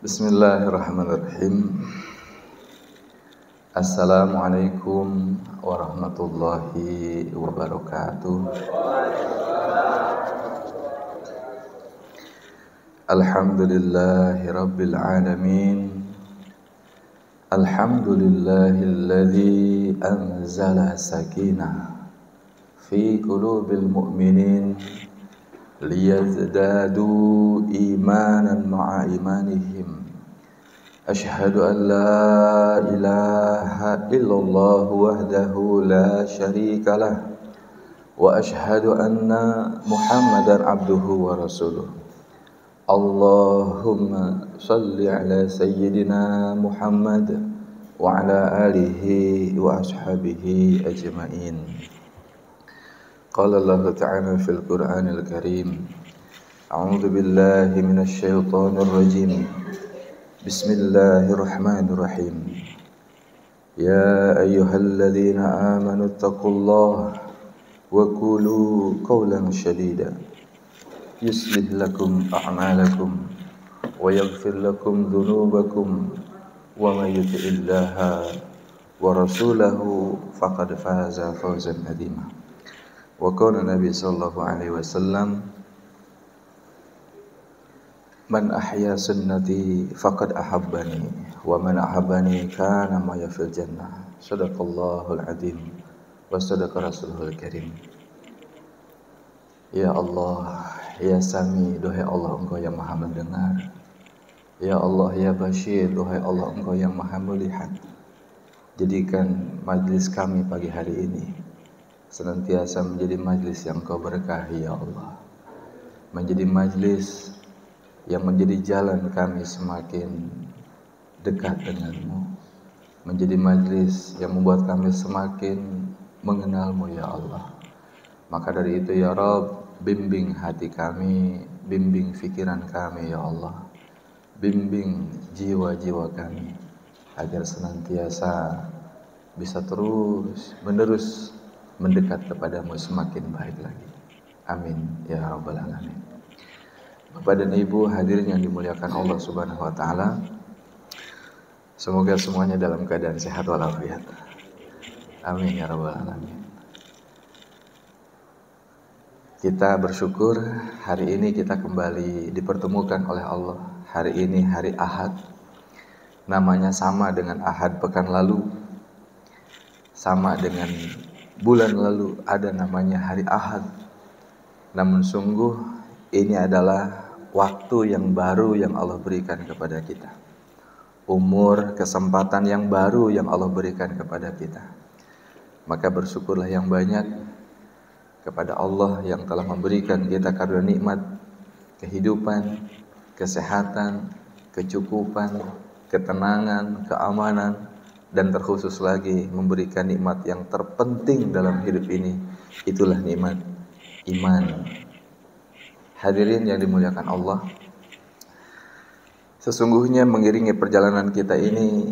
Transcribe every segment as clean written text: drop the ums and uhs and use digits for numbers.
Bismillahirrahmanirrahim. Assalamualaikum warahmatullahi wabarakatuh. Alhamdulillahi rabbil alamin. Alhamdulillahilladzi anzala sakinah fi qulubil mu'minin liyazdadu imanan ma'a imanihim. Asyhadu an la ilaha illallah wahdahu la syarikalah wa asyhadu anna Muhammadan abduhu wa rasuluh. Allahumma salli ala sayyidina Muhammad wa ala alihi wa ashabihi ajma'in. Qala Allah Ta'ala fil Qur'anil Karim. A'udzu billahi minasy syaithanir rajim. Bismillahirrahmanirrahim. Ya ayyuhalladzina amanu taqullaha wa qulu qawlan sadida. Yuslih lakum a'malakum wa yaghfir lakum dhunubakum wa may yuti'illaha wa rasulahu faqad faza fawzan 'azima. Wa qala Nabi sallallahu alaihi wasallam, man ahya sunnati faqad ahabbani wa man ahabbani kana ma'aya fil jannah. Shadaqallahul azim wa sadaqa rasuluhul karim. Ya Allah, ya Sami, duhai Allah Engkau yang Maha mendengar. Ya Allah, ya Bashir, duhai Allah Engkau yang Maha melihat. Jadikan majlis kami pagi hari ini senantiasa menjadi majlis yang Kau berkahi, ya Allah. Menjadi majlis yang menjadi jalan kami semakin dekat denganmu. Menjadi majlis yang membuat kami semakin mengenalmu, ya Allah. Maka dari itu, ya Rabb, bimbing hati kami, bimbing fikiran kami, ya Allah. Bimbing jiwa-jiwa kami agar senantiasa bisa terus menerus mendekat kepadamu semakin baik lagi. Amin ya rabbal alamin. Bapak dan Ibu hadirin yang dimuliakan Allah Subhanahu wa taala. Semoga semuanya dalam keadaan sehat walafiat. Amin ya rabbal alamin. Kita bersyukur hari ini kita kembali dipertemukan oleh Allah. Hari ini hari Ahad. Namanya sama dengan Ahad pekan lalu. Sama dengan bulan lalu ada namanya hari Ahad. Namun sungguh ini adalah waktu yang baru yang Allah berikan kepada kita. Umur, kesempatan yang baru yang Allah berikan kepada kita. Maka bersyukurlah yang banyak kepada Allah yang telah memberikan kita karunia nikmat kehidupan, kesehatan, kecukupan, ketenangan, keamanan, dan terkhusus lagi memberikan nikmat yang terpenting dalam hidup ini. Itulah nikmat iman. Hadirin yang dimuliakan Allah, sesungguhnya mengiringi perjalanan kita ini,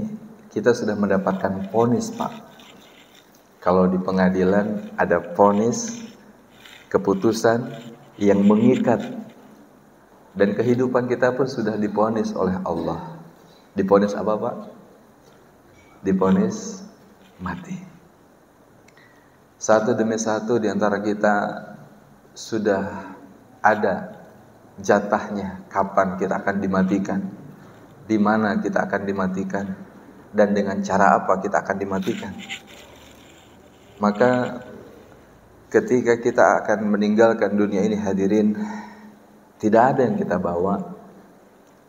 kita sudah mendapatkan vonis, Pak. Kalau di pengadilan ada vonis, keputusan yang mengikat, dan kehidupan kita pun sudah divonis oleh Allah. Divonis apa, Pak? Divonis mati. Satu demi satu di antara kita sudah ada jatahnya kapan kita akan dimatikan, di mana kita akan dimatikan, dan dengan cara apa kita akan dimatikan. Maka ketika kita akan meninggalkan dunia ini, hadirin, tidak ada yang kita bawa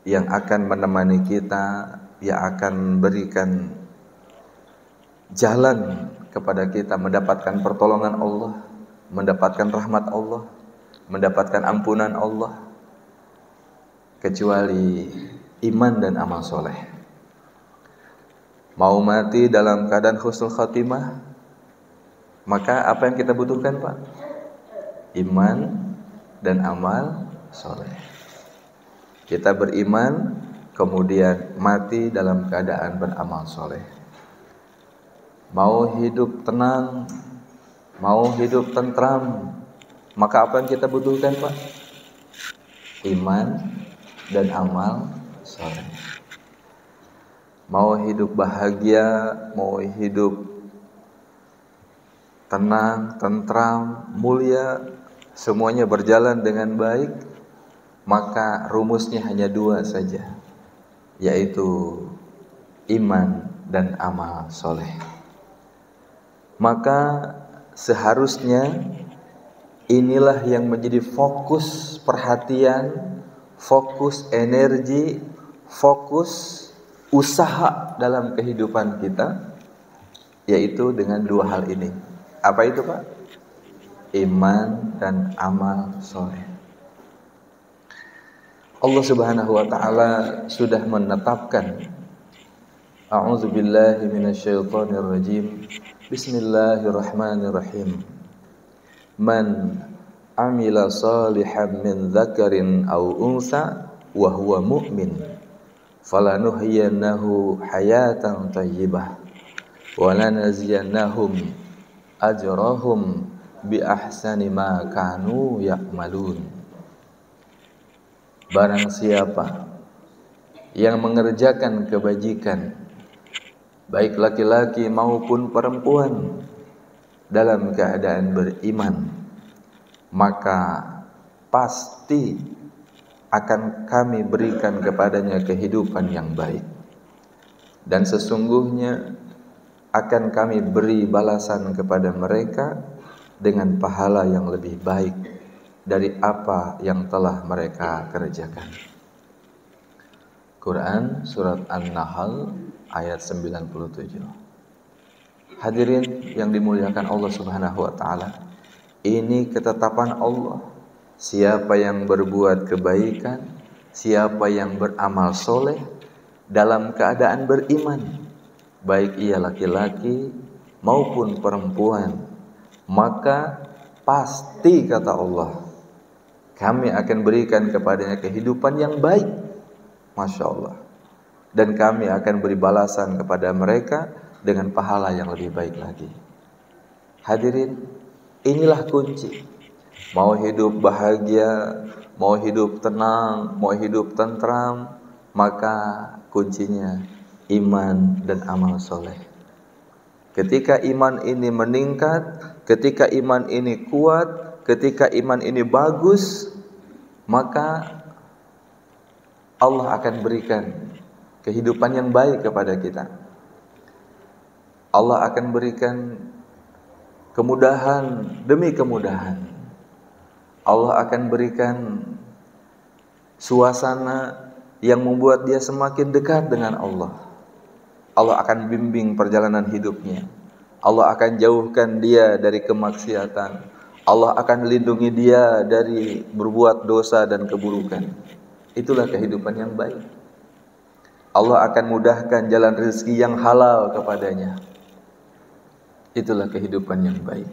yang akan menemani kita, yang akan berikan jalan kepada kita mendapatkan pertolongan Allah, mendapatkan rahmat Allah, mendapatkan ampunan Allah, kecuali iman dan amal soleh. Mau mati dalam keadaan husnul khatimah, maka apa yang kita butuhkan, Pak? Iman dan amal soleh. Kita beriman, kemudian mati dalam keadaan beramal soleh. Mau hidup tenang, mau hidup tentram, maka apa yang kita butuhkan, Pak? Iman dan amal soleh. mau hidup bahagia, mau hidup tenang, tentram, mulia, semuanya berjalan dengan baik, maka rumusnya hanya dua saja, yaitu iman dan amal soleh. Maka seharusnya inilah yang menjadi fokus perhatian, fokus energi, fokus usaha dalam kehidupan kita, yaitu dengan dua hal ini. Apa itu, Pak? Iman dan amal soleh. Allah Subhanahu wa taala sudah menetapkan, a'udzubillahi minasyaitonirrajim, bismillahirrahmanirrahim, man amila salihan min dzakarin aw unsa wa huwa mu'min falanuhyiyannahu hayatan thayyibah wa lanaziyannahum ajrahum bi ahsani ma kanu ya'malun. Barang siapa yang mengerjakan kebajikan, baik laki-laki maupun perempuan, dalam keadaan beriman, maka pasti akan kami berikan kepadanya kehidupan yang baik, dan sesungguhnya akan kami beri balasan kepada mereka dengan pahala yang lebih baik dari apa yang telah mereka kerjakan. Quran Surat An-Nahl ayat 97. Hadirin yang dimuliakan Allah Subhanahu wa taala, ini ketetapan Allah. Siapa yang berbuat kebaikan, siapa yang beramal soleh dalam keadaan beriman, baik ia laki-laki maupun perempuan, maka pasti, kata Allah, kami akan berikan kepadanya kehidupan yang baik. Masya Allah. Dan kami akan beri balasan kepada mereka dengan pahala yang lebih baik lagi. Hadirin, inilah kunci. Mau hidup bahagia, mau hidup tenang, mau hidup tentram, maka kuncinya iman dan amal soleh. Ketika iman ini meningkat, ketika iman ini kuat, ketika iman ini bagus, maka Allah akan berikan kehidupan yang baik kepada kita. Allah akan berikan kemudahan demi kemudahan. Allah akan berikan suasana yang membuat dia semakin dekat dengan Allah. Allah akan bimbing perjalanan hidupnya. Allah akan jauhkan dia dari kemaksiatan. Allah akan lindungi dia dari berbuat dosa dan keburukan. Itulah kehidupan yang baik. Allah akan mudahkan jalan rezeki yang halal kepadanya. Itulah kehidupan yang baik.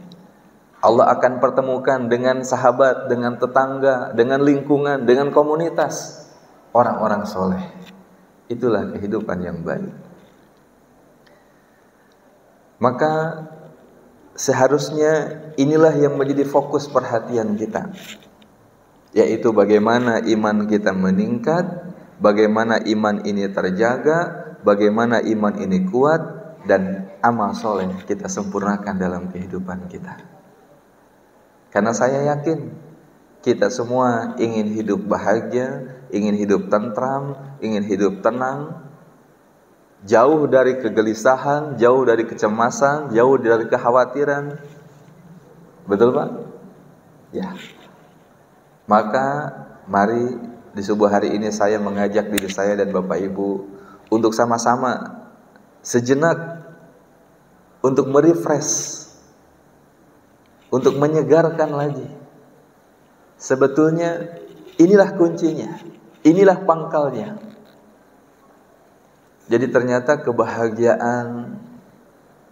Allah akan pertemukan dengan sahabat, dengan tetangga, dengan lingkungan, dengan komunitas orang-orang soleh. Itulah kehidupan yang baik. Maka seharusnya inilah yang menjadi fokus perhatian kita, yaitu bagaimana iman kita meningkat, bagaimana iman ini terjaga, bagaimana iman ini kuat, dan amal soleh kita sempurnakan dalam kehidupan kita. Karena saya yakin kita semua ingin hidup bahagia, ingin hidup tentram, ingin hidup tenang, jauh dari kegelisahan, jauh dari kecemasan, jauh dari kekhawatiran. Betul, Pak? Ya. Maka mari di subuh hari ini saya mengajak diri saya dan Bapak Ibu untuk sama-sama sejenak untuk merefresh, untuk menyegarkan lagi. Sebetulnya inilah kuncinya, inilah pangkalnya. Jadi ternyata kebahagiaan,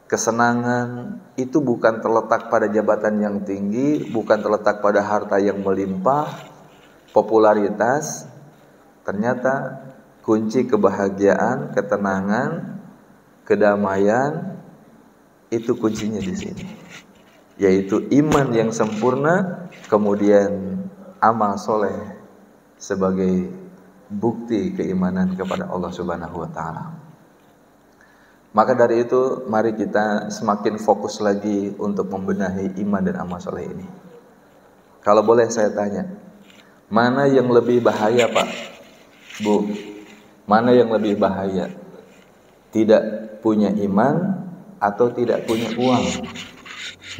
kesenangan itu bukan terletak pada jabatan yang tinggi, bukan terletak pada harta yang melimpah, popularitas. Ternyata kunci kebahagiaan, ketenangan, kedamaian itu kuncinya di sini, yaitu iman yang sempurna, kemudian amal soleh sebagai bukti keimanan kepada Allah Subhanahu wa taala. Maka dari itu, mari kita semakin fokus lagi untuk membenahi iman dan amal soleh ini. Kalau boleh saya tanya, mana yang lebih bahaya Pak, Bu? Mana yang lebih bahaya? Tidak punya iman atau tidak punya uang?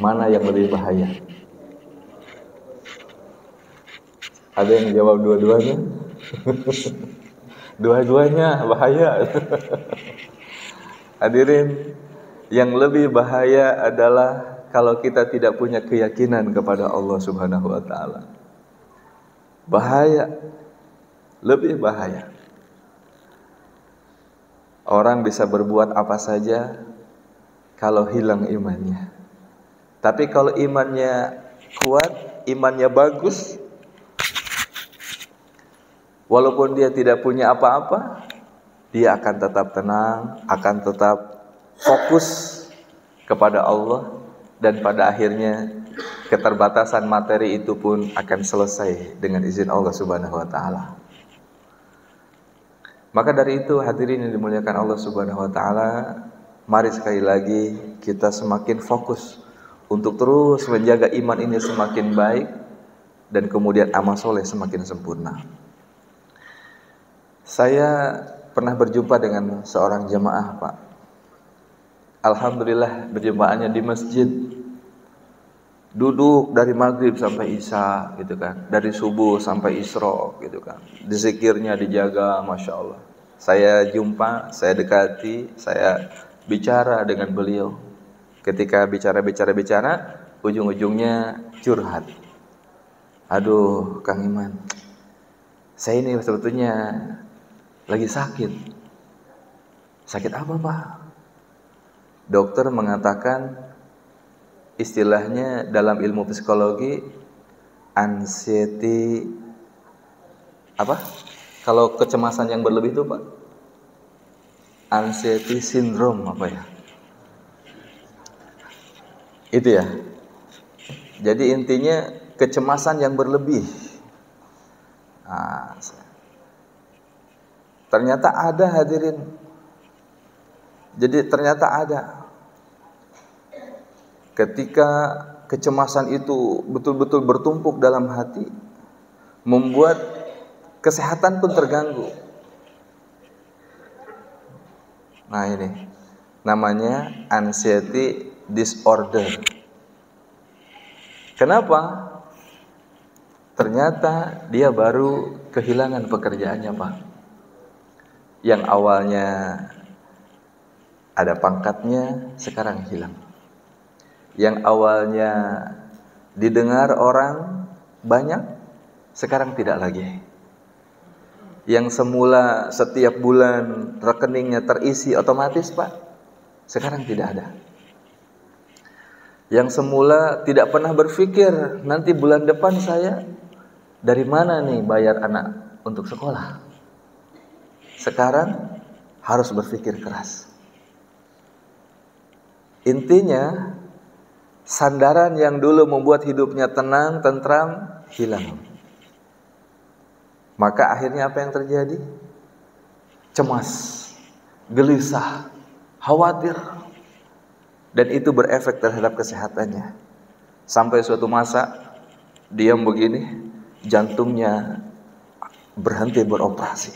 Mana yang lebih bahaya? Ada yang jawab dua-duanya? Dua-duanya bahaya. Hadirin, yang lebih bahaya adalah kalau kita tidak punya keyakinan kepada Allah Subhanahu wa taala. Bahaya, lebih bahaya. Orang bisa berbuat apa saja kalau hilang imannya. Tapi kalau imannya kuat, imannya bagus, walaupun dia tidak punya apa-apa, dia akan tetap tenang, akan tetap fokus kepada Allah, dan pada akhirnya keterbatasan materi itu pun akan selesai dengan izin Allah Subhanahu wa taala. Maka dari itu, hadirin yang dimuliakan Allah Subhanahu wa taala, mari sekali lagi kita semakin fokus untuk terus menjaga iman ini semakin baik dan kemudian amal soleh semakin sempurna. Saya pernah berjumpa dengan seorang jemaah, Pak. Alhamdulillah berjumpaannya di masjid. Duduk dari maghrib sampai isya gitu kan, dari subuh sampai isra gitu kan. Zikirnya dijaga, masya Allah. Saya jumpa, saya dekati, saya bicara dengan beliau. Ketika bicara, ujung-ujungnya curhat. Aduh, Kang Iman, saya ini sebetulnya lagi sakit. Sakit apa, Pak? Dokter mengatakan, istilahnya dalam ilmu psikologi, anxiety apa? Kalau kecemasan yang berlebih itu, Pak, anxiety syndrome apa ya? Itu ya. Jadi intinya kecemasan yang berlebih. Nah, ternyata ada, hadirin. Jadi ternyata ada. Ketika kecemasan itu betul-betul bertumpuk dalam hati, membuat kesehatan pun terganggu. Nah ini namanya anxiety disorder. Kenapa? Ternyata dia baru kehilangan pekerjaannya, Pak. Yang awalnya ada pangkatnya, sekarang hilang. Yang awalnya didengar orang banyak, sekarang tidak lagi. Yang semula setiap bulan rekeningnya terisi otomatis, Pak, sekarang tidak ada. Yang semula tidak pernah berpikir nanti bulan depan saya dari mana nih bayar anak untuk sekolah, sekarang harus berpikir keras. Intinya, sandaran yang dulu membuat hidupnya tenang, tentram, hilang. Maka akhirnya apa yang terjadi? Cemas, gelisah, khawatir. Dan itu berefek terhadap kesehatannya. Sampai suatu masa, diam begini, jantungnya berhenti beroperasi.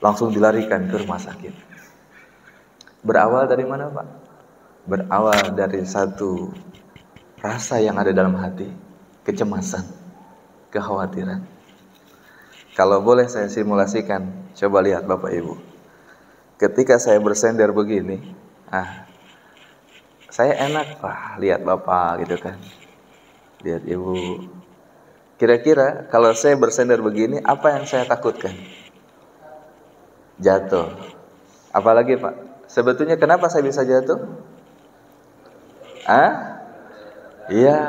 Langsung dilarikan ke rumah sakit. Berawal dari mana, Pak? Berawal dari satu rasa yang ada dalam hati, kecemasan, kekhawatiran. Kalau boleh saya simulasikan, coba lihat Bapak Ibu. Ketika saya bersender begini, saya enak Pak, lihat Bapak gitu kan, lihat Ibu. Kira-kira kalau saya bersender begini, apa yang saya takutkan? Jatuh. Apalagi Pak, sebetulnya kenapa saya bisa jatuh? Iya,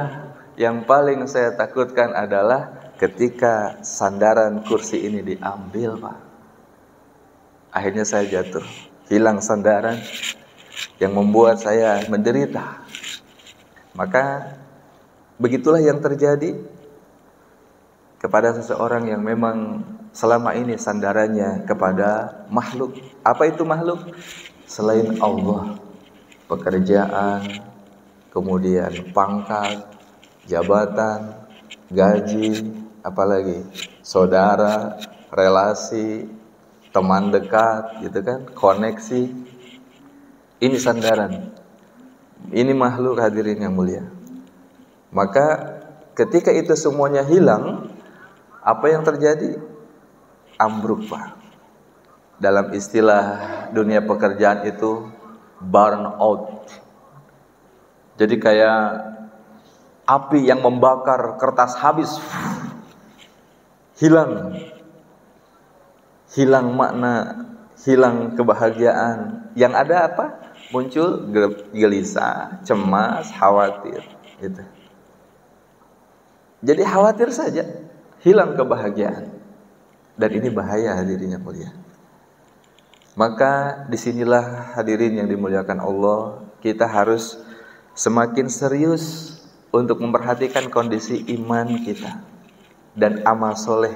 yang paling saya takutkan adalah ketika sandaran kursi ini diambil, Pak. Akhirnya saya jatuh, hilang sandaran yang membuat saya menderita. Maka begitulah yang terjadi kepada seseorang yang memang selama ini sandarannya kepada makhluk. Apa itu makhluk? selain Allah, pekerjaan, kemudian pangkat, jabatan, gaji, apalagi saudara, relasi, teman dekat, gitu kan, koneksi. Ini sandaran. Ini makhluk hadirin yang mulia. Maka ketika itu semuanya hilang, apa yang terjadi? Ambruk, Pak. Dalam istilah dunia pekerjaan itu burn out. Jadi kayak api yang membakar kertas habis. Hilang makna, hilang kebahagiaan. Yang ada apa? Muncul gelisah, cemas, khawatir, gitu. Jadi khawatir saja, hilang kebahagiaan. Dan ini bahaya hadirin yang mulia. Maka disinilah hadirin yang dimuliakan Allah, kita harus semakin serius untuk memperhatikan kondisi iman kita dan amal soleh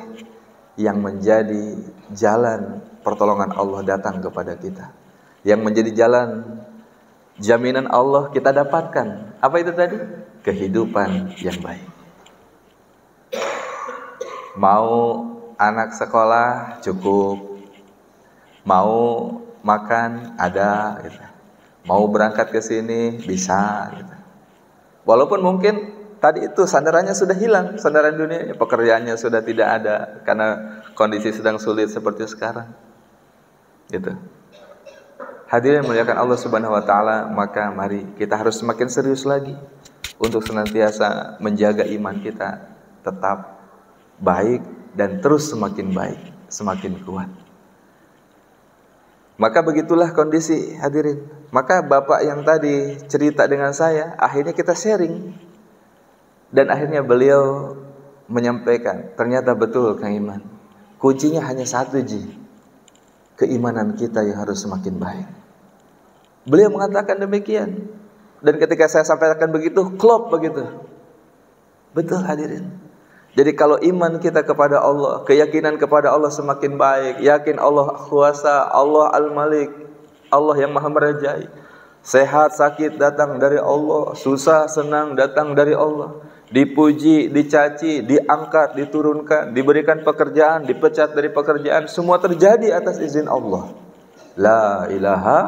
yang menjadi jalan pertolongan Allah datang kepada kita, yang menjadi jalan jaminan Allah kita dapatkan. Apa itu tadi? Kehidupan yang baik. Mau anak sekolah cukup, mau makan ada, gitu. Mau berangkat ke sini bisa, gitu. Walaupun mungkin tadi itu sandarannya sudah hilang, sandaran dunia, pekerjaannya sudah tidak ada karena kondisi sedang sulit seperti sekarang, gitu. Hadirin muliakan Allah Subhanahu wa taala, maka mari kita harus semakin serius lagi untuk senantiasa menjaga iman kita tetap baik dan terus semakin baik, semakin kuat. Maka begitulah kondisi hadirin. Maka bapak yang tadi cerita dengan saya, akhirnya kita sharing. Dan akhirnya beliau menyampaikan, ternyata betul Kang Iman. Kuncinya hanya satu, Ji. Keimanan kita yang harus semakin baik. Beliau mengatakan demikian. Dan ketika saya sampaikan begitu, klop begitu. Betul hadirin. Jadi kalau iman kita kepada Allah, keyakinan kepada Allah semakin baik, yakin Allah kuasa, Allah Al-Malik, Allah yang maha merajai. Sehat, sakit datang dari Allah, susah, senang datang dari Allah. Dipuji, dicaci, diangkat, diturunkan, diberikan pekerjaan, dipecat dari pekerjaan, semua terjadi atas izin Allah. La ilaha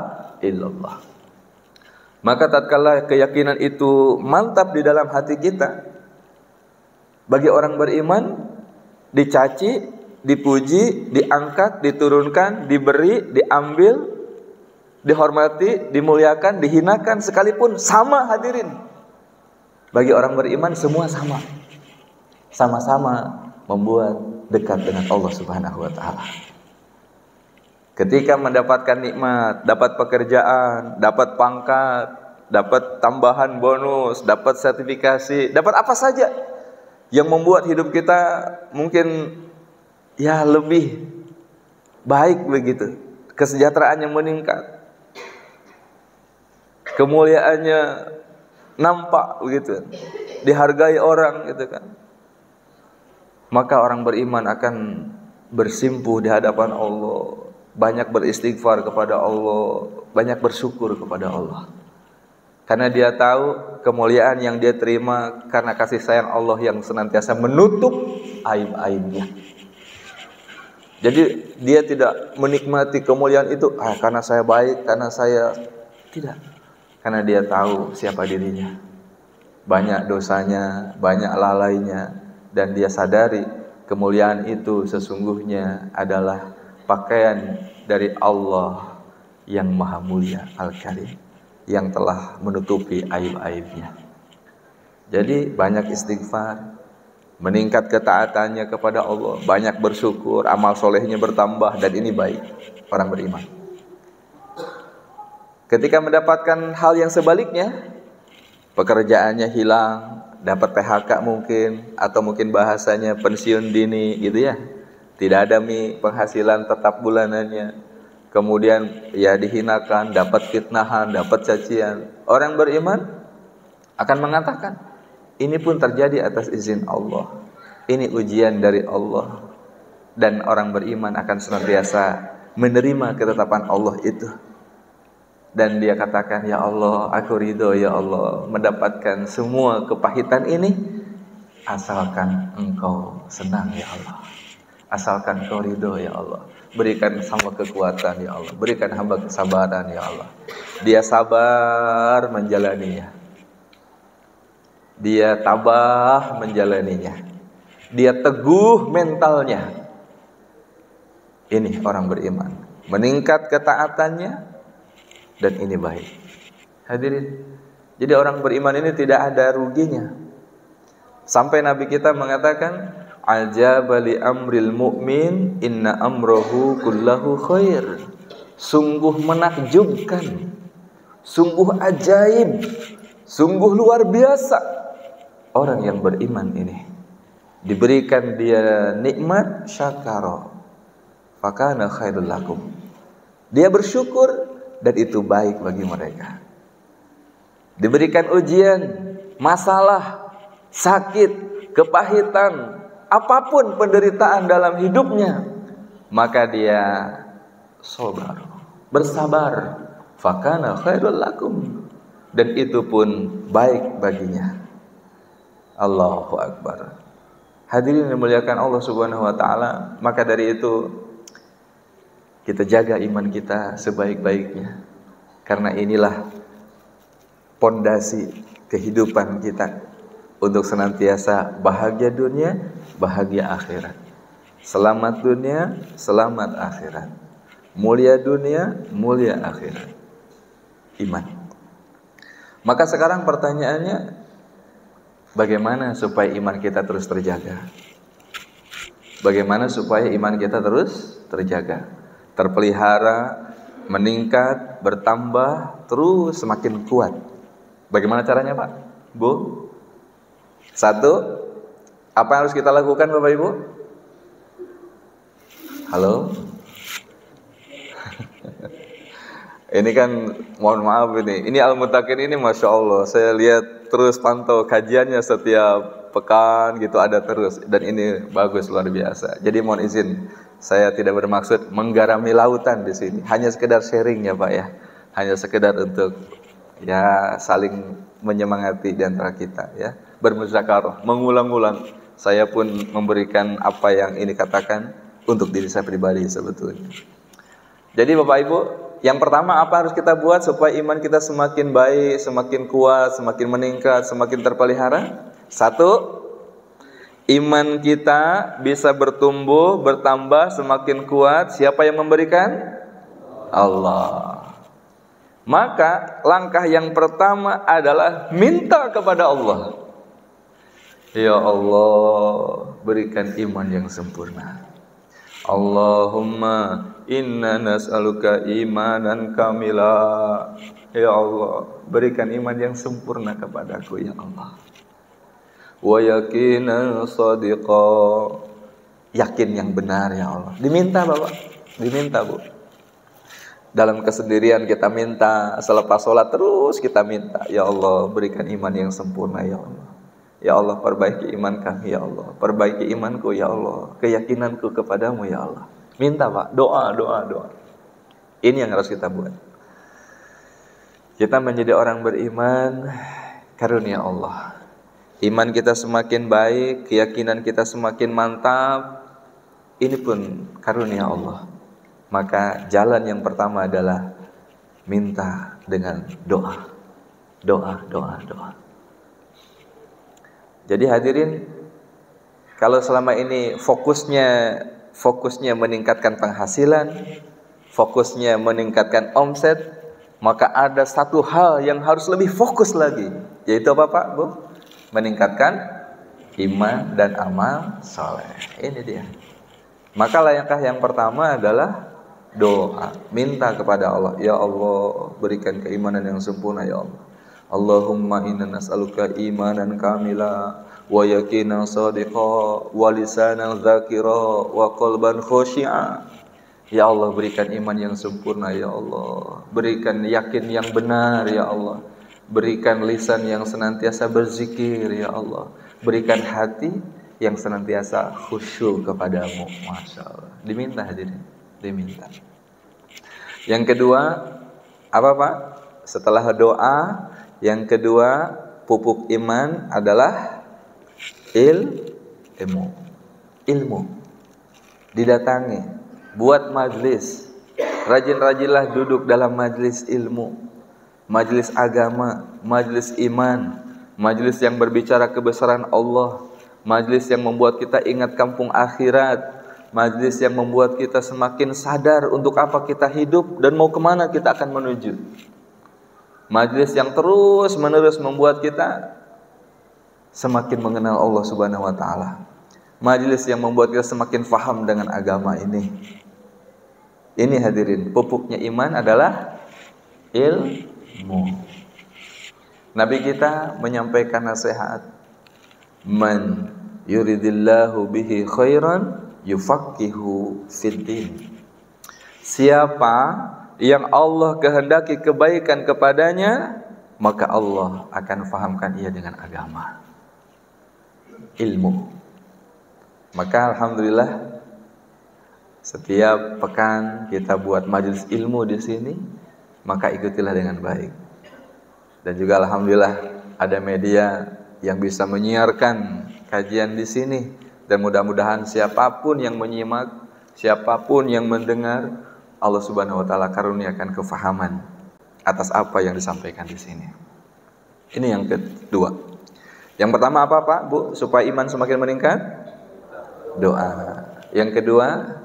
illallah. Maka tatkala keyakinan itu mantap di dalam hati kita, bagi orang beriman, dicaci, dipuji, diangkat, diturunkan, diberi, diambil, dihormati, dimuliakan, dihinakan, sekalipun sama hadirin. Bagi orang beriman semua sama. Sama-sama membuat dekat dengan Allah Subhanahu wa taala. Ketika mendapatkan nikmat, dapat pekerjaan, dapat pangkat, dapat tambahan bonus, dapat sertifikasi, dapat apa saja yang membuat hidup kita mungkin ya lebih baik begitu, kesejahteraannya meningkat, kemuliaannya nampak begitu, dihargai orang gitu kan. Maka orang beriman akan bersimpuh di hadapan Allah, banyak beristighfar kepada Allah, banyak bersyukur kepada Allah. Karena dia tahu kemuliaan yang dia terima karena kasih sayang Allah yang senantiasa menutup aib-aibnya. Jadi dia tidak menikmati kemuliaan itu karena saya baik, karena saya tidak. Karena dia tahu siapa dirinya. Banyak dosanya, banyak lalainya, dan dia sadari kemuliaan itu sesungguhnya adalah pakaian dari Allah yang maha mulia Al-Karim, yang telah menutupi aib-aibnya. Jadi banyak istighfar, meningkat ketaatannya kepada Allah, banyak bersyukur, amal solehnya bertambah, dan ini baik orang beriman. Ketika mendapatkan hal yang sebaliknya, pekerjaannya hilang, dapat PHK mungkin, atau mungkin bahasanya pensiun dini gitu ya, tidak ada penghasilan tetap bulanannya, kemudian ya dihinakan, dapat fitnahan, dapat cacian. Orang beriman akan mengatakan, ini pun terjadi atas izin Allah, ini ujian dari Allah. Dan orang beriman akan senantiasa menerima ketetapan Allah itu. dan dia katakan, ya Allah, aku ridho ya Allah mendapatkan semua kepahitan ini, asalkan engkau senang ya Allah, asalkan engkau ridho ya Allah, berikan hamba kekuatan ya Allah, berikan hamba kesabaran ya Allah. Dia sabar menjalaninya, dia tabah menjalaninya, dia teguh mentalnya. Ini orang beriman, meningkat ketaatannya, dan ini baik. Hadirin, jadi orang beriman ini tidak ada ruginya. Sampai Nabi kita mengatakan, ajaba li amril mu'min inna amrohu kullahu khair. Sungguh menakjubkan, sungguh ajaib, sungguh luar biasa orang yang beriman ini. Diberikan dia nikmat, syakara fakana khairul lakum. Dia bersyukur dan itu baik bagi mereka. Diberikan ujian, masalah, sakit, kepahitan, apapun penderitaan dalam hidupnya, maka dia sabar, bersabar, fakana khairul lakum, dan itu pun baik baginya. Allahu Akbar. Hadirin yang dimuliakan Allah Subhanahu wa taala, maka dari itu kita jaga iman kita sebaik-baiknya, karena inilah pondasi kehidupan kita untuk senantiasa bahagia dunia, bahagia akhirat. Selamat dunia, selamat akhirat. Mulia dunia, mulia akhirat. Iman. Maka sekarang pertanyaannya, bagaimana supaya iman kita terus terjaga? Bagaimana supaya iman kita terus terjaga, terpelihara, meningkat, bertambah, terus semakin kuat? Bagaimana caranya, Pak? Bu? Satu, apa yang harus kita lakukan, Bapak Ibu? Halo? Ini kan, mohon maaf ini Al-Muttaqin ini Masya Allah, saya lihat terus pantau kajiannya setiap pekan gitu, ada terus, dan ini bagus, luar biasa. Jadi mohon izin, saya tidak bermaksud menggarami lautan di sini, hanya sekedar sharing ya Pak ya, hanya sekedar untuk ya saling menyemangati di antara kita ya, bermuzakarah, mengulang-ulang. Saya pun memberikan apa yang ini katakan untuk diri saya pribadi sebetulnya. Jadi Bapak Ibu, yang pertama apa harus kita buat supaya iman kita semakin baik, semakin kuat, semakin meningkat, semakin terpelihara? Satu, iman kita bisa bertumbuh, bertambah, semakin kuat. Siapa yang memberikan? Allah. Maka langkah yang pertama adalah minta kepada Allah. Ya Allah, berikan iman yang sempurna. Allahumma inna nas'aluka imanan kamila. Ya Allah, berikan iman yang sempurna kepadaku ya Allah. Wa yaqinan shadiqa, yakin yang benar ya Allah. Diminta Bapak, diminta Bu. Dalam kesendirian kita minta, selepas sholat terus kita minta, ya Allah berikan iman yang sempurna ya Allah. Ya Allah, perbaiki iman kami ya Allah, perbaiki imanku ya Allah, keyakinanku kepadamu ya Allah. Minta Pak, doa. Ini yang harus kita buat. Kita menjadi orang beriman, karunia Allah. Iman kita semakin baik, keyakinan kita semakin mantap, ini pun karunia Allah. Maka jalan yang pertama adalah minta dengan doa. Doa. Jadi hadirin, kalau selama ini fokusnya meningkatkan penghasilan, fokusnya meningkatkan omset, maka ada satu hal yang harus lebih fokus lagi, yaitu apa Pak, Bu? Meningkatkan iman dan amal soleh. Ini dia. Maka langkah yang pertama adalah doa, minta kepada Allah. Ya Allah, berikan keimanan yang sempurna ya Allah. Allahumma inna nas'aluka imanan kamila wa yaqinan shadiqa wa lisanan dzakira wa qalban khushi'a. Ya Allah, berikan iman yang sempurna ya Allah. Berikan yakin yang benar ya Allah. Berikan lisan yang senantiasa berzikir ya Allah. Berikan hati yang senantiasa khusyuk kepadamu. Masya Allah. Diminta hadirin, diminta. Yang kedua, Apa Pak? Setelah doa, yang kedua pupuk iman adalah ilmu. Ilmu. Didatangi, buat majlis. Rajin-rajinlah duduk dalam majlis ilmu, majlis agama, majlis iman, majlis yang berbicara kebesaran Allah, majlis yang membuat kita ingat kampung akhirat, majlis yang membuat kita semakin sadar untuk apa kita hidup dan mau kemana kita akan menuju. Majlis yang terus menerus membuat kita semakin mengenal Allah Subhanahu wa Ta'ala. Majlis yang membuat kita semakin faham dengan agama ini. Ini hadirin, pupuknya iman adalah ilmu. Nabi kita menyampaikan nasihat, man yuridillahu bihi khairan yufaqihu fiddin. Siapa yang Allah kehendaki kebaikan kepadanya, maka Allah akan fahamkan ia dengan agama, ilmu. Maka alhamdulillah setiap pekan kita buat majelis ilmu di sini, maka ikutilah dengan baik. Dan juga alhamdulillah ada media yang bisa menyiarkan kajian di sini, dan mudah-mudahan siapapun yang menyimak, siapapun yang mendengar, Allah Subhanahu wa Ta'ala karuniakan kefahaman atas apa yang disampaikan di sini. Ini yang kedua. Yang pertama apa Pak, Bu, supaya iman semakin meningkat? Doa. Yang kedua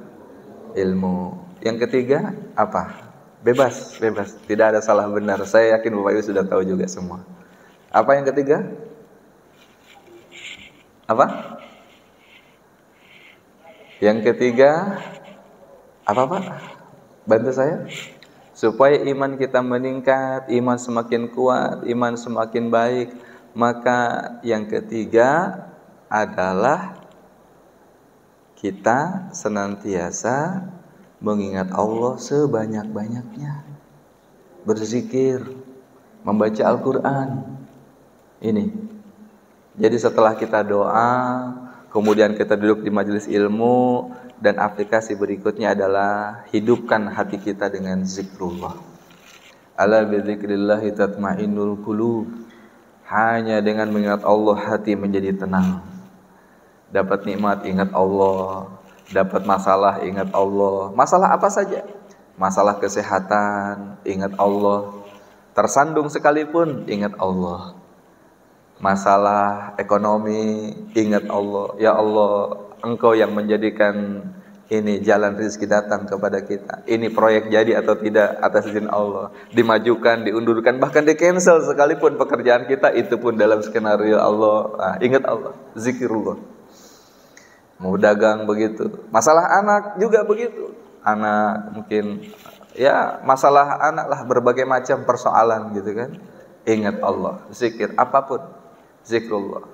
ilmu. Yang ketiga apa? Bebas. Tidak ada salah benar. Saya yakin Bapak Ibu sudah tahu juga semua. Apa yang ketiga? Apa? Yang ketiga apa Pak? Bantu saya. Supaya iman kita meningkat, iman semakin kuat, iman semakin baik, maka yang ketiga adalah kita senantiasa mengingat Allah sebanyak-banyaknya, berzikir, membaca Al-Quran. Ini. Jadi setelah kita doa, kemudian kita duduk di majelis ilmu, dan aplikasi berikutnya adalah hidupkan hati kita dengan zikrullah. Ala bidzikrillahi tatma'innul qulub. Hanya dengan mengingat Allah hati menjadi tenang. Dapat nikmat ingat Allah, dapat masalah ingat Allah. Masalah apa saja? Masalah kesehatan ingat Allah, tersandung sekalipun ingat Allah. Masalah ekonomi ingat Allah. Ya Allah, Engkau yang menjadikan ini jalan rezeki datang kepada kita. Ini proyek jadi atau tidak atas izin Allah. Dimajukan, diundurkan, bahkan di-cancel sekalipun pekerjaan kita, itu pun dalam skenario Allah. Nah, ingat Allah, zikirullah. Mau dagang begitu. Masalah anak juga begitu. Anak mungkin ya masalah anak lah, berbagai macam persoalan gitu kan. Ingat Allah, zikir apapun, zikrullah.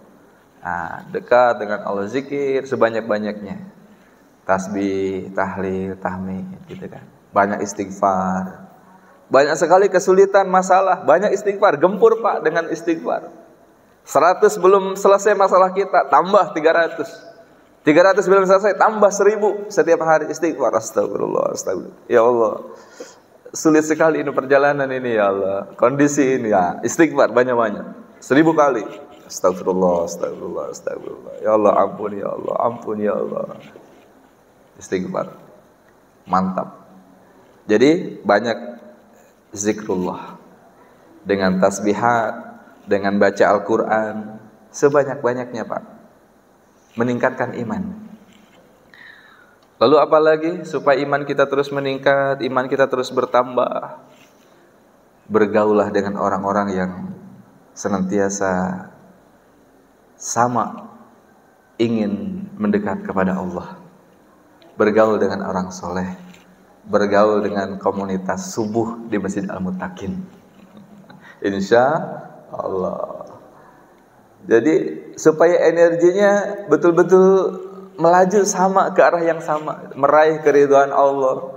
Nah, dekat dengan Allah, zikir sebanyak-banyaknya. Tasbih, tahlil, tahmid gitu kan. Banyak istighfar. Banyak sekali kesulitan, masalah, banyak istighfar. Gempur Pak dengan istighfar. 100 belum selesai masalah kita, tambah 300. 300 belum selesai, tambah 1000 setiap hari istighfar. Astagfirullah, astagfirullah. Ya Allah, sulit sekali ini perjalanan ini ya Allah. Kondisi ini ya, istighfar banyak-banyak. 1000 kali. Astagfirullah, astagfirullah, astagfirullah. Ya Allah, ampun ya Allah, ampun ya Allah. Istighfar. Mantap. Jadi banyak zikrullah. Dengan tasbihat, dengan baca Al-Quran, sebanyak-banyaknya Pak. Meningkatkan iman. Lalu apa lagi supaya iman kita terus meningkat, iman kita terus bertambah? Bergaulah dengan orang-orang yang senantiasa sama ingin mendekat kepada Allah. Bergaul dengan orang soleh, bergaul dengan komunitas subuh di Masjid Al-Muttaqin. Insya Allah. Jadi supaya energinya betul-betul melaju sama ke arah yang sama, meraih keridhaan Allah.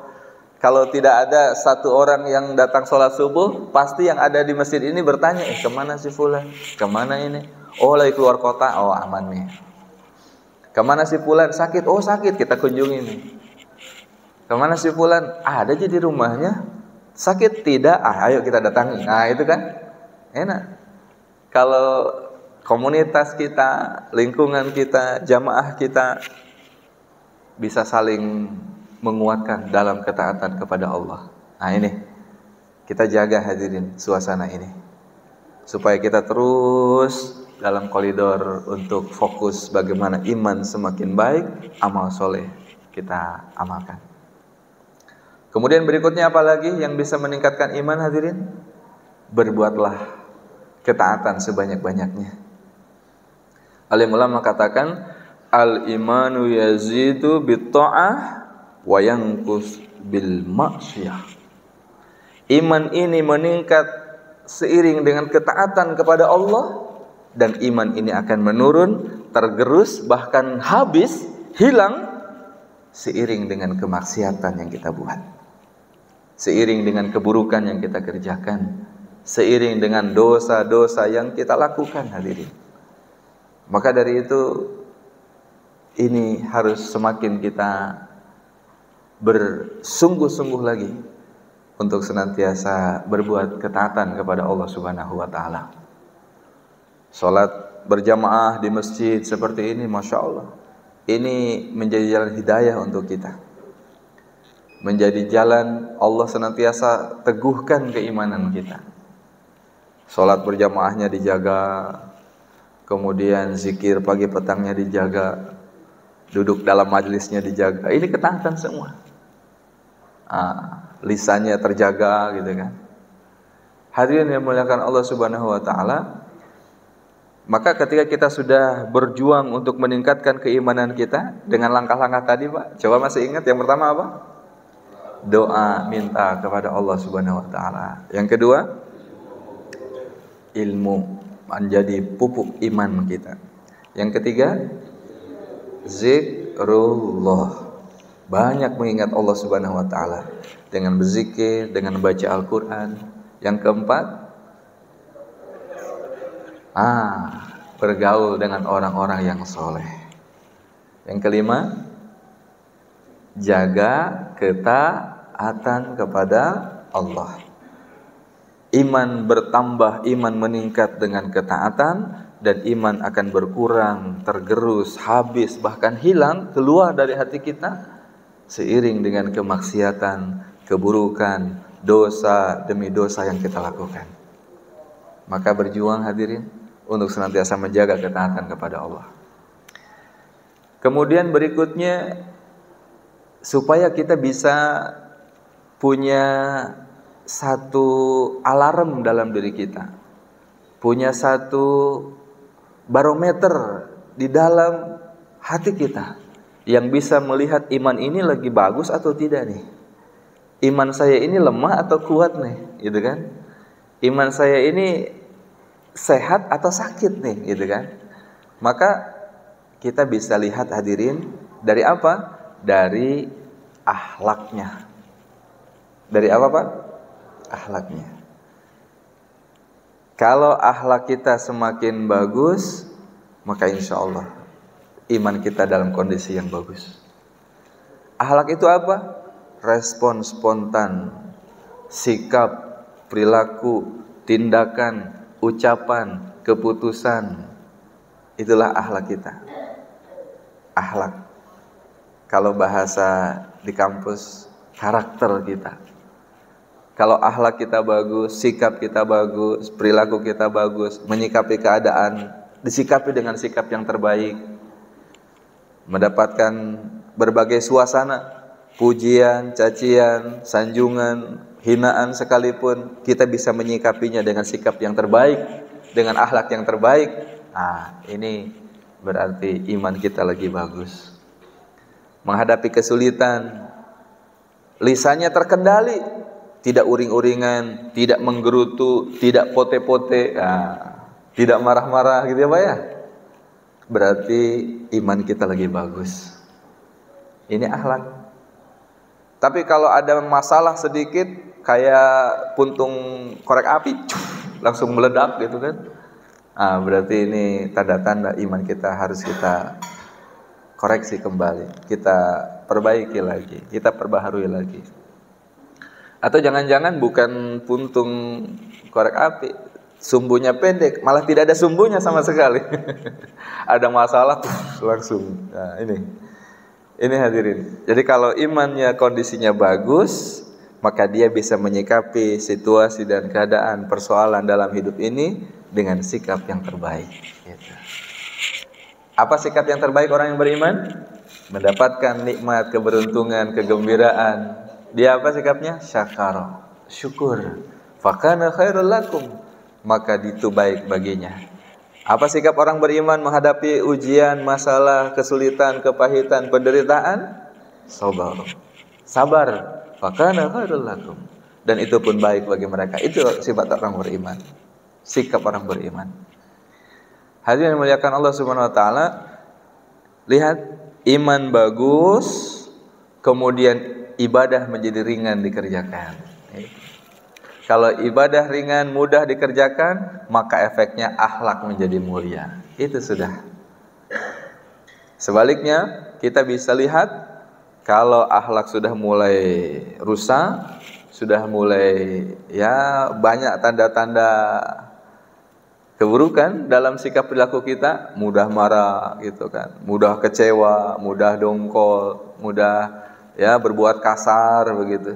Kalau tidak ada satu orang yang datang sholat subuh, pasti yang ada di masjid ini bertanya, kemana si fulan? Kemana ini? Oh lagi keluar kota, oh aman nih. Kemana si fulan? Sakit, oh sakit, kita kunjungi nih. Kemana si fulan? Ada aja di rumahnya. Sakit tidak, ayo kita datangi. Nah itu kan enak. Kalau komunitas kita, lingkungan kita, jamaah kita bisa saling menguatkan dalam ketaatan kepada Allah. Nah ini, kita jaga hadirin suasana ini, supaya kita terus dalam koridor untuk fokus bagaimana iman semakin baik, amal soleh kita amalkan. Kemudian berikutnya apa lagi yang bisa meningkatkan iman hadirin? Berbuatlah ketaatan sebanyak-banyaknya. Alim ulama katakan, al-imanu yazidu bit-ta'ah wa yanqus bil ma'siyah. Iman ini meningkat seiring dengan ketaatan kepada Allah, dan iman ini akan menurun, tergerus, bahkan habis, hilang seiring dengan kemaksiatan yang kita buat, seiring dengan keburukan yang kita kerjakan, seiring dengan dosa-dosa yang kita lakukan hadirin. Maka dari itu ini harus semakin kita bersungguh-sungguh lagi untuk senantiasa berbuat ketaatan kepada Allah Subhanahu wa taala. Salat berjamaah di masjid seperti ini, Masya Allah, ini menjadi jalan hidayah untuk kita, menjadi jalan Allah senantiasa teguhkan keimanan kita. Salat berjamaahnya dijaga, kemudian zikir pagi petangnya dijaga, duduk dalam majelisnya dijaga. Ini ketaatan semua. Lisannya terjaga gitu kan. Hadirin yang muliakan Allah Subhanahu wa taala, maka ketika kita sudah berjuang untuk meningkatkan keimanan kita dengan langkah-langkah tadi, Pak, coba masih ingat yang pertama apa? Doa, minta kepada Allah Subhanahu wa taala. Yang kedua, ilmu menjadi pupuk iman kita. Yang ketiga, zikrullah, banyak mengingat Allah Subhanahu wa taala dengan berzikir, dengan baca Al-Qur'an. Yang keempat, bergaul dengan orang-orang yang soleh. Yang kelima, jaga ketaatan kepada Allah. Iman bertambah, iman meningkat dengan ketaatan, dan iman akan berkurang, tergerus, habis, bahkan hilang, keluar dari hati kita seiring dengan kemaksiatan, keburukan, dosa demi dosa yang kita lakukan. Maka berjuang hadirin untuk senantiasa menjaga ketaatan kepada Allah. Kemudian berikutnya, supaya kita bisa punya satu alarm dalam diri kita, punya satu barometer di dalam hati kita yang bisa melihat iman ini lagi bagus atau tidak nih. Iman saya ini lemah atau kuat nih, gitu kan? Iman saya ini sehat atau sakit nih, gitu kan? Maka kita bisa lihat hadirin dari apa? Dari akhlaknya. Dari apa, Pak? Akhlaknya. Kalau akhlak kita semakin bagus, maka insya Allah iman kita dalam kondisi yang bagus. Akhlak itu apa? Respon spontan, sikap, perilaku, tindakan, ucapan, keputusan. Itulah akhlak kita. Akhlak, kalau bahasa di kampus, karakter kita. Kalau akhlak kita bagus, sikap kita bagus, perilaku kita bagus, menyikapi keadaan, disikapi dengan sikap yang terbaik, mendapatkan berbagai suasana, pujian, cacian, sanjungan, hinaan sekalipun, kita bisa menyikapinya dengan sikap yang terbaik, dengan akhlak yang terbaik. Ini berarti iman kita lagi bagus. Menghadapi kesulitan, lisannya terkendali, tidak uring-uringan, tidak menggerutu, tidak pote-pote, tidak marah-marah gitu ya Pak ya. Berarti iman kita lagi bagus. Ini akhlak. Tapi kalau ada masalah sedikit, kayak puntung korek api, langsung meledak gitu kan. Berarti ini tanda-tanda iman kita harus kita koreksi kembali, kita perbaiki lagi, kita perbaharui lagi. Atau jangan-jangan bukan puntung korek api, sumbunya pendek, malah tidak ada sumbunya sama sekali. Ada masalah langsung. Nah, ini hadirin. Jadi kalau imannya kondisinya bagus, maka dia bisa menyikapi situasi dan keadaan persoalan dalam hidup ini dengan sikap yang terbaik. Gitu. Apa sikap yang terbaik orang yang beriman? Mendapatkan nikmat, keberuntungan, kegembiraan. Dia apa sikapnya? Syakara, syukur. Fakana khairul lakum, maka itu baik baginya. Apa sikap orang beriman menghadapi ujian, masalah, kesulitan, kepahitan, penderitaan? Sabar. Sabar. Fakana khairul lakum, dan itu pun baik bagi mereka. Itu sifat orang beriman. Sikap orang beriman. Hadirin yang dimuliakan Allah Subhanahu wa taala, lihat iman bagus, kemudian ibadah menjadi ringan dikerjakan. Kalau ibadah ringan, mudah dikerjakan, maka efeknya akhlak menjadi mulia. Itu sudah. Sebaliknya, kita bisa lihat kalau akhlak sudah mulai rusak, sudah mulai banyak tanda-tanda keburukan dalam sikap perilaku kita, mudah marah gitu kan, mudah kecewa, mudah dongkol, mudah berbuat kasar begitu.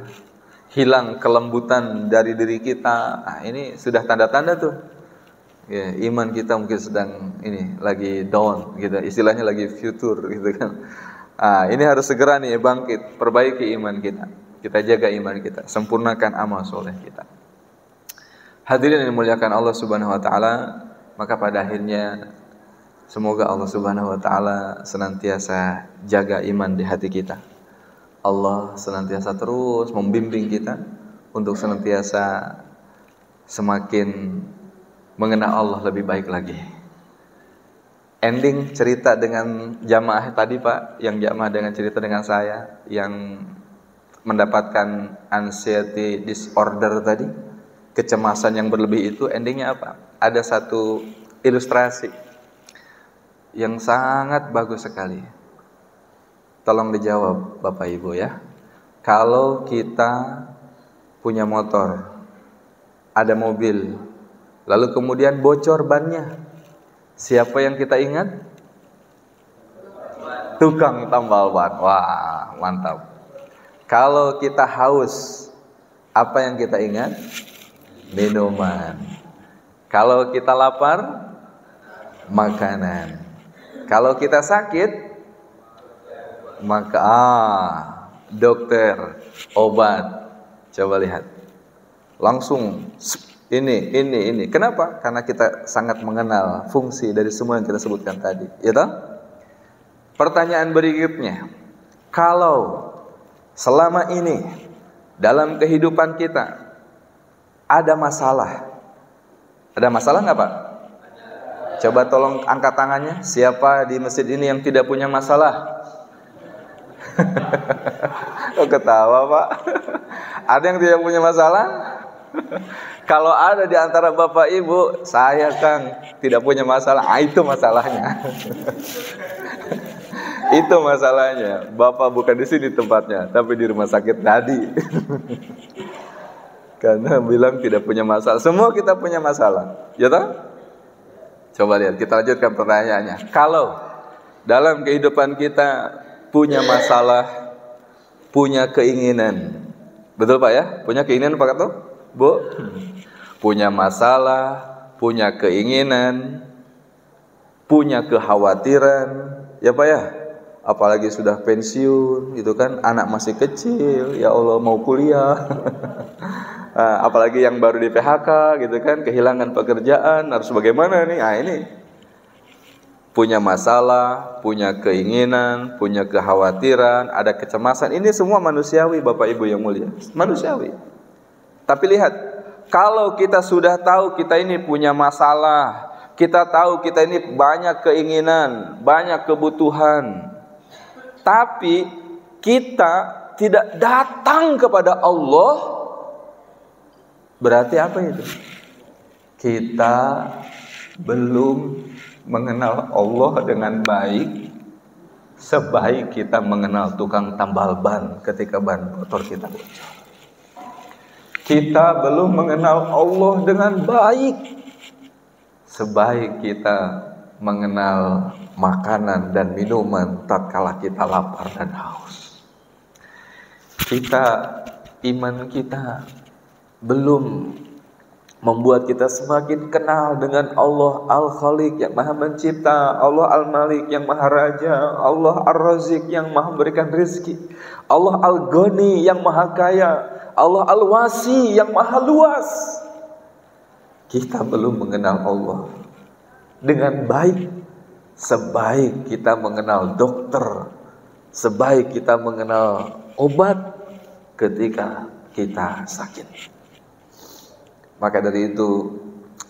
Hilang kelembutan dari diri kita. Nah, ini sudah tanda-tanda tuh. Ya, iman kita mungkin sedang lagi down gitu. Istilahnya lagi futur gitu kan. Nah, ini harus segera nih bangkit, perbaiki iman kita. Kita jaga iman kita, sempurnakan amal soleh kita. Hadirin yang dimuliakan Allah Subhanahu wa taala, maka pada akhirnya semoga Allah Subhanahu wa taala senantiasa jaga iman di hati kita. Allah senantiasa terus membimbing kita untuk senantiasa semakin mengenal Allah lebih baik lagi. Ending cerita dengan jamaah tadi Pak, yang jamaah dengan cerita dengan saya, yang mendapatkan anxiety disorder tadi, kecemasan yang berlebih itu, endingnya apa? Ada satu ilustrasi yang sangat bagus sekali. Tolong dijawab Bapak Ibu ya. Kalau kita punya motor, ada mobil, lalu kemudian bocor bannya, siapa yang kita ingat? Tukang tambal ban. Wah, mantap. Kalau kita haus, apa yang kita ingat? Minuman. Kalau kita lapar, makanan. Kalau kita sakit, maka dokter, obat. Coba lihat. Langsung ini. Kenapa? Karena kita sangat mengenal fungsi dari semua yang kita sebutkan tadi, ya toh? Pertanyaan berikutnya, kalau selama ini dalam kehidupan kita ada masalah nggak Pak? Coba tolong angkat tangannya. Siapa di masjid ini yang tidak punya masalah? Oh, ketawa Pak. Ada yang tidak punya masalah? Kalau ada di antara Bapak Ibu, saya Kang tidak punya masalah. Itu masalahnya. Itu masalahnya. Bapak bukan di sini tempatnya, tapi di rumah sakit tadi. Karena bilang tidak punya masalah. Semua kita punya masalah, ya toh? Coba lihat, kita lanjutkan pertanyaannya. Kalau dalam kehidupan kita punya masalah, punya keinginan, betul Pak ya? Punya keinginan Pak tuh, Bu? Punya masalah, punya keinginan, punya kekhawatiran, ya Pak ya? Apalagi sudah pensiun, gitu kan? Anak masih kecil, ya Allah mau kuliah. Apalagi yang baru di PHK, gitu kan? Kehilangan pekerjaan, harus bagaimana nih? Nah ini punya masalah, punya keinginan, punya kekhawatiran, ada kecemasan. Ini semua manusiawi Bapak Ibu yang mulia. Manusiawi. Tapi lihat, kalau kita sudah tahu kita ini punya masalah, kita tahu kita ini banyak keinginan, banyak kebutuhan, tapi kita tidak datang kepada Allah, berarti apa itu? Kita belum mengenal Allah dengan baik sebaik kita mengenal tukang tambal ban ketika ban motor kita bocor. Kita belum mengenal Allah dengan baik sebaik kita mengenal makanan dan minuman tatkala kita lapar dan haus. Iman kita belum membuat kita semakin kenal dengan Allah Al-Khaliq yang Maha Mencipta, Allah Al-Malik yang Maha Raja, Allah Ar-Razik yang Maha memberikan rezeki, Allah Al-Ghani yang Maha Kaya, Allah Al-Wasi yang Maha Luas. Kita belum mengenal Allah dengan baik sebaik kita mengenal dokter, sebaik kita mengenal obat ketika kita sakit. Maka dari itu,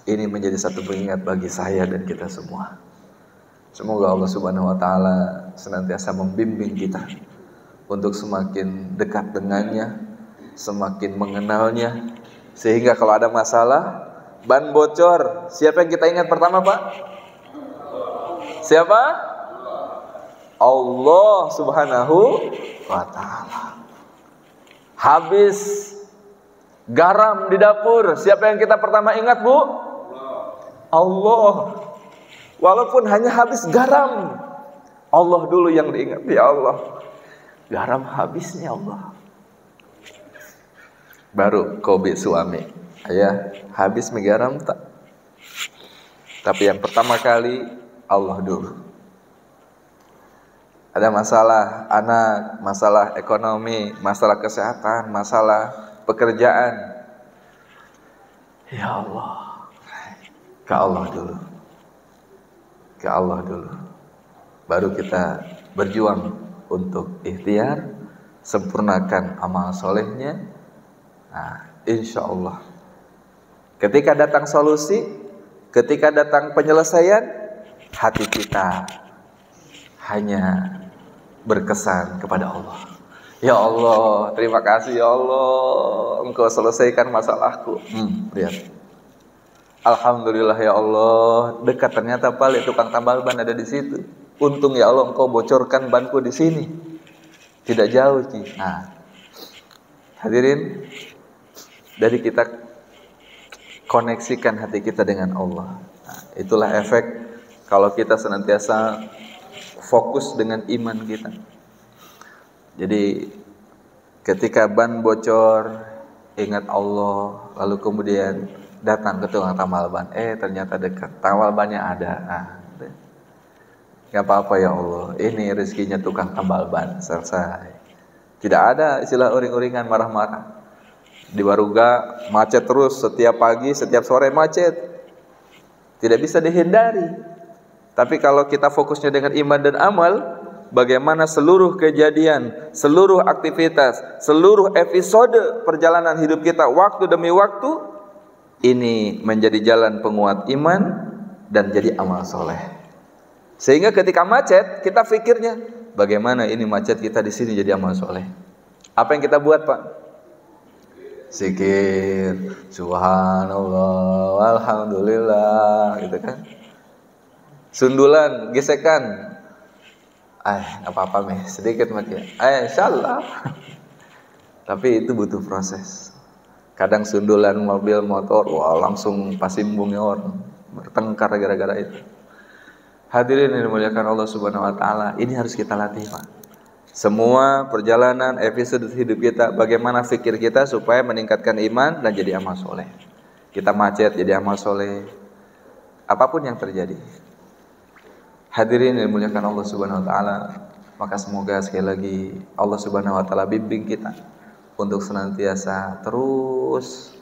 ini menjadi satu pengingat bagi saya dan kita semua. Semoga Allah Subhanahu wa Ta'ala senantiasa membimbing kita untuk semakin dekat dengannya, semakin mengenalnya, sehingga kalau ada masalah, ban bocor, siapa yang kita ingat pertama, Pak? Siapa? Allah Subhanahu wa Ta'ala. Habis garam di dapur, siapa yang kita pertama ingat, Bu? Allah. Walaupun hanya habis garam, Allah dulu yang diingat. Ya Allah, garam habisnya Allah. Baru kobe suami, ayah habis mie garam tak? Tapi yang pertama kali Allah dulu. Ada masalah anak, masalah ekonomi, masalah kesehatan, masalah pekerjaan. Ya Allah, ke Allah dulu. Ke Allah dulu. Baru kita berjuang untuk ikhtiar, sempurnakan amal solehnya. Nah, insya Allah ketika datang solusi, ketika datang penyelesaian, hati kita hanya berkesan kepada Allah. Ya Allah, terima kasih ya Allah, Engkau selesaikan masalahku. Lihat. Alhamdulillah ya Allah, dekat ternyata Pak, tukang tambal ban ada di situ. Untung ya Allah Engkau bocorkan banku di sini. Tidak jauh Ci. Nah, hadirin, dari kita koneksikan hati kita dengan Allah. Nah, itulah efek kalau kita senantiasa fokus dengan iman kita. Jadi ketika ban bocor, ingat Allah, lalu kemudian datang ke tukang tambal ban. Ternyata dekat, tambal bannya ada. Nah, gak apa-apa ya Allah, ini rezekinya tukang tambal ban, selesai. Tidak ada istilah uring-uringan marah-marah. Di Waruga macet terus, setiap pagi, setiap sore macet. Tidak bisa dihindari. Tapi kalau kita fokusnya dengan iman dan amal, bagaimana seluruh kejadian, seluruh aktivitas, seluruh episode perjalanan hidup kita waktu demi waktu, ini menjadi jalan penguat iman dan jadi amal soleh. Sehingga ketika macet, kita pikirnya, bagaimana ini macet kita di sini jadi amal soleh. Apa yang kita buat Pak? Zikir, subhanallah, alhamdulillah, gitu kan. Sundulan, gesekan, nggak apa-apa meh, sedikit mati. Insyaallah. Tapi itu butuh proses. Kadang sundulan mobil, motor, wah langsung pasimbungnya orang, bertengkar gara-gara itu. Hadirin yang dimuliakan Allah Subhanahu wa Ta'ala, ini harus kita latih Pak. Semua perjalanan episode hidup kita, bagaimana fikir kita supaya meningkatkan iman dan jadi amal soleh. Kita macet jadi amal soleh, apapun yang terjadi. Hadirin yang dimuliakan Allah Subhanahu wa Ta'ala, maka semoga sekali lagi Allah Subhanahu wa Ta'ala bimbing kita untuk senantiasa terus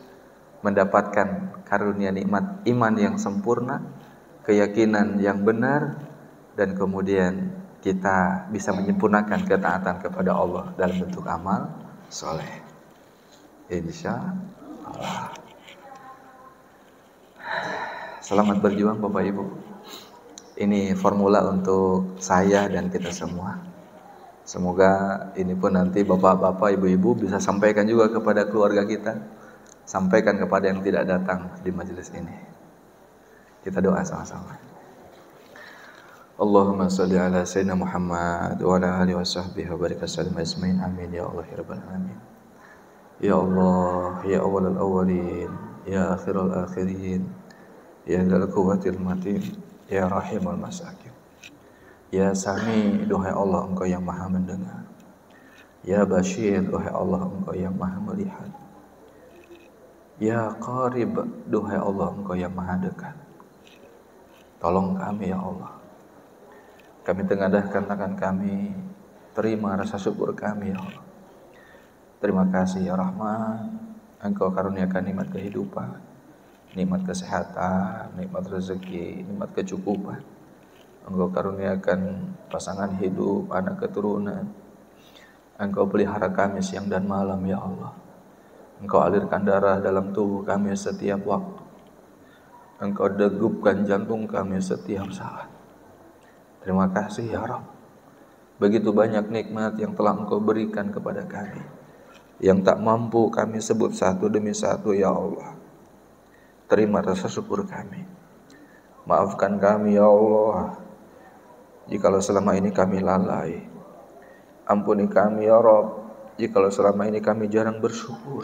mendapatkan karunia nikmat iman yang sempurna, keyakinan yang benar, dan kemudian kita bisa menyempurnakan ketaatan kepada Allah dalam bentuk amal soleh. Insya Allah. Selamat berjuang Bapak Ibu. Ini formula untuk saya dan kita semua. Semoga ini pun nanti bapak-bapak, ibu-ibu bisa sampaikan juga kepada keluarga kita, sampaikan kepada yang tidak datang di majelis ini. Kita doa sama-sama. Allahumma sholli ala sayyidina Muhammad wa ala alihi washabbihi wa barik wasallam ajmain. Amin ya Allah ya rabbal alamin. Ya Allah, ya awal al-awwalin, ya akhir al-akhirin, ya dzal quwwatil matin, ya rahimul masakin. Ya Sami, duhai Allah Engkau yang Maha mendengar. Ya Bashir, duhai Allah Engkau yang Maha melihat. Ya Qarib, duhai Allah Engkau yang Maha dekat. Tolong kami ya Allah. Kami tengadahkan tangan kami, terima rasa syukur kami ya Allah. Terima kasih ya Rahman, Engkau karuniakan nikmat kehidupan, nikmat kesehatan, nikmat rezeki, nikmat kecukupan. Engkau karuniakan pasangan hidup, anak keturunan. Engkau pelihara kami siang dan malam ya Allah. Engkau alirkan darah dalam tubuh kami setiap waktu. Engkau degupkan jantung kami setiap saat. Terima kasih ya Rabb. Begitu banyak nikmat yang telah Engkau berikan kepada kami, yang tak mampu kami sebut satu demi satu ya Allah. Terima rasa syukur kami. Maafkan kami ya Allah, jikalau selama ini kami lalai. Ampuni kami ya Rabb, jikalau selama ini kami jarang bersyukur.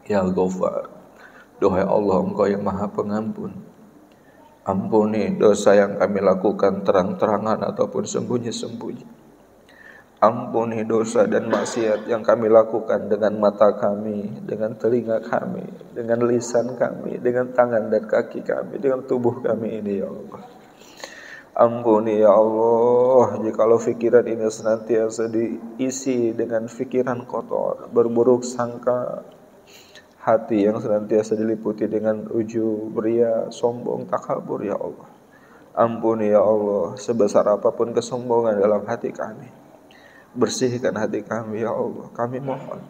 Ya Ghaffar, duhai Allah Engkau yang Maha Pengampun, ampuni dosa yang kami lakukan terang-terangan ataupun sembunyi-sembunyi. Ampuni dosa dan maksiat yang kami lakukan dengan mata kami, dengan telinga kami, dengan lisan kami, dengan tangan dan kaki kami, dengan tubuh kami ini ya Allah. Ampuni ya Allah, jikalau fikiran ini senantiasa diisi dengan fikiran kotor, berburuk sangka, hati yang senantiasa diliputi dengan ujub, ria, sombong, takabur ya Allah. Ampuni ya Allah, sebesar apapun kesombongan dalam hati kami, bersihkan hati kami ya Allah, kami mohon.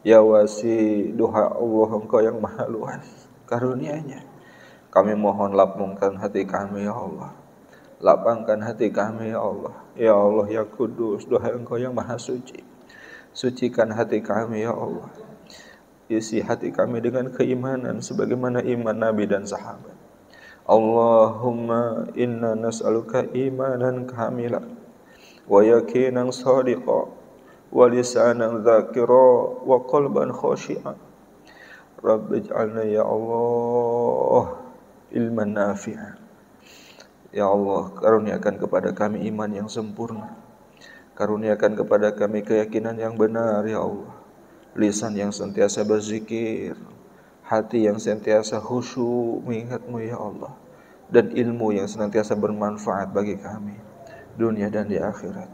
Ya Wasi, duha Allah Engkau yang Maha Luas karunia-Nya, kami mohon lapangkan hati kami ya Allah. Lapangkan hati kami ya Allah. Ya Allah ya Kudus, duha Engkau yang Maha Suci, sucikan hati kami ya Allah. Isi hati kami dengan keimanan sebagaimana iman Nabi dan sahabat. Allahumma inna nas'aluka imanan kamilan wa yaqinan sadiqa wa lisanan dzakira wa qalban khashi'a. Rabbi ij'alna ya Allah ilman nafi'a. Ya Allah, karuniakan kepada kami iman yang sempurna. Karuniakan kepada kami keyakinan yang benar ya Allah. Lisan yang sentiasa berzikir, hati yang sentiasa khusyuk mengingat-Mu ya Allah, dan ilmu yang senantiasa bermanfaat bagi kami dunia dan di akhirat.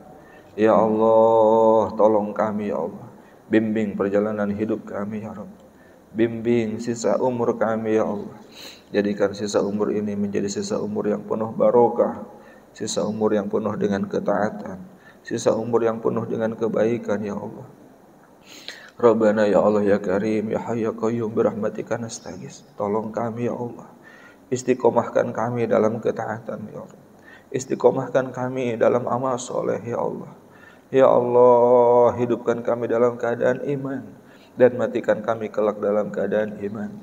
Ya Allah, tolong kami ya Allah. Bimbing perjalanan hidup kami ya Rabb. Bimbing sisa umur kami ya Allah. Jadikan sisa umur ini menjadi sisa umur yang penuh barokah, sisa umur yang penuh dengan ketaatan, sisa umur yang penuh dengan kebaikan ya Allah. Rabbana ya Allah ya Karim ya Hayy ya Qayyum birahmatika nastaghits. Tolong kami ya Allah. Istiqomahkan kami dalam ketaatan ya Allah. Istiqomahkan kami dalam amal soleh ya Allah. Ya Allah, hidupkan kami dalam keadaan iman dan matikan kami kelak dalam keadaan iman.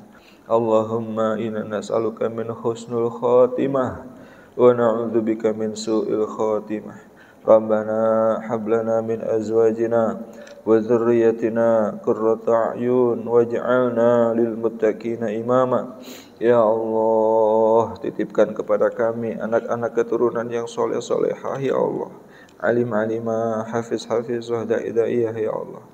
Allahumma inna nas'aluka min husnul khatimah wa na'udzubika min su'il khatimah. Rabbana hab lana min azwajina wa dzurriyyatina qurrata a'yun waj'alna lil muttaqina imama. Ya Allah, titipkan kepada kami anak-anak keturunan yang soleh-solehah ya Allah, alim-alimah, hafiz-hafizah, da'i-da'iyah ya Allah.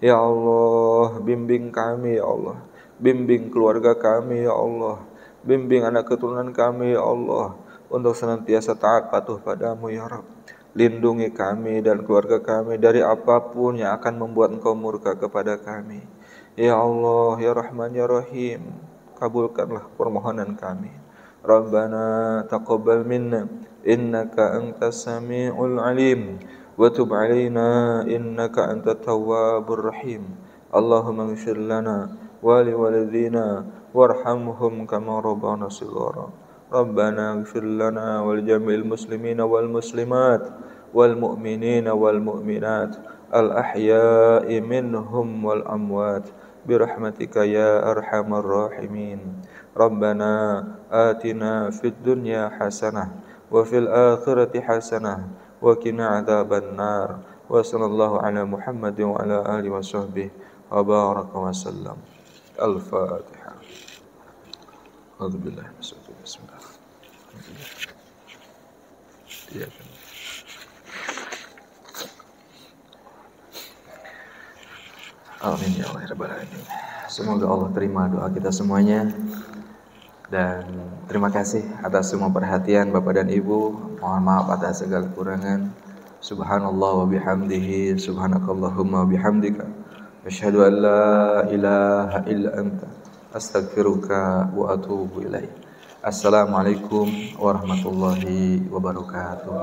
Ya Allah, bimbing kami ya Allah, bimbing keluarga kami ya Allah, bimbing anak keturunan kami ya Allah, untuk senantiasa taat patuh padamu ya Rabb. Lindungi kami dan keluarga kami dari apapun yang akan membuat Engkau murka kepada kami. Ya Allah, ya Rahman ya Rahim, kabulkanlah permohonan kami. Rabbana taqabbal minna innaka antas samiul alim wa tub alaina innaka antat tawwabur rahim. Allahumma ighfir lana wa liwalidina warhamhum kama rabbana shighara. Rabbana ighfir lana wal jami'il muslimina wal muslimat wal mu'minina wal mu'minat al ahya'i minhum wal amwat birahmatika ya arhamar rahimin. Rabbana atina fid dunya hasanah wa fil akhirati hasanah wa qina adzaban nar. Wa sallallahu ala Muhammad wa ala alihi wa sahbihi wa baraka wa sallam. Al-Fatihah. A'udzubillahi minasyaitonir rajim. Bismillah. Iya kan. Amin ya Allah rabbal alamin. Semoga Allah terima doa kita semuanya. Dan terima kasih atas semua perhatian Bapak dan Ibu. Mohon maaf atas segala kekurangan. Subhanallah wa bihamdihi, subhanakallahumma wa bihamdika, asyhadu an la ilaha illa anta, astaghfiruka wa atubu ilaik. Assalamualaikum warahmatullahi wabarakatuh.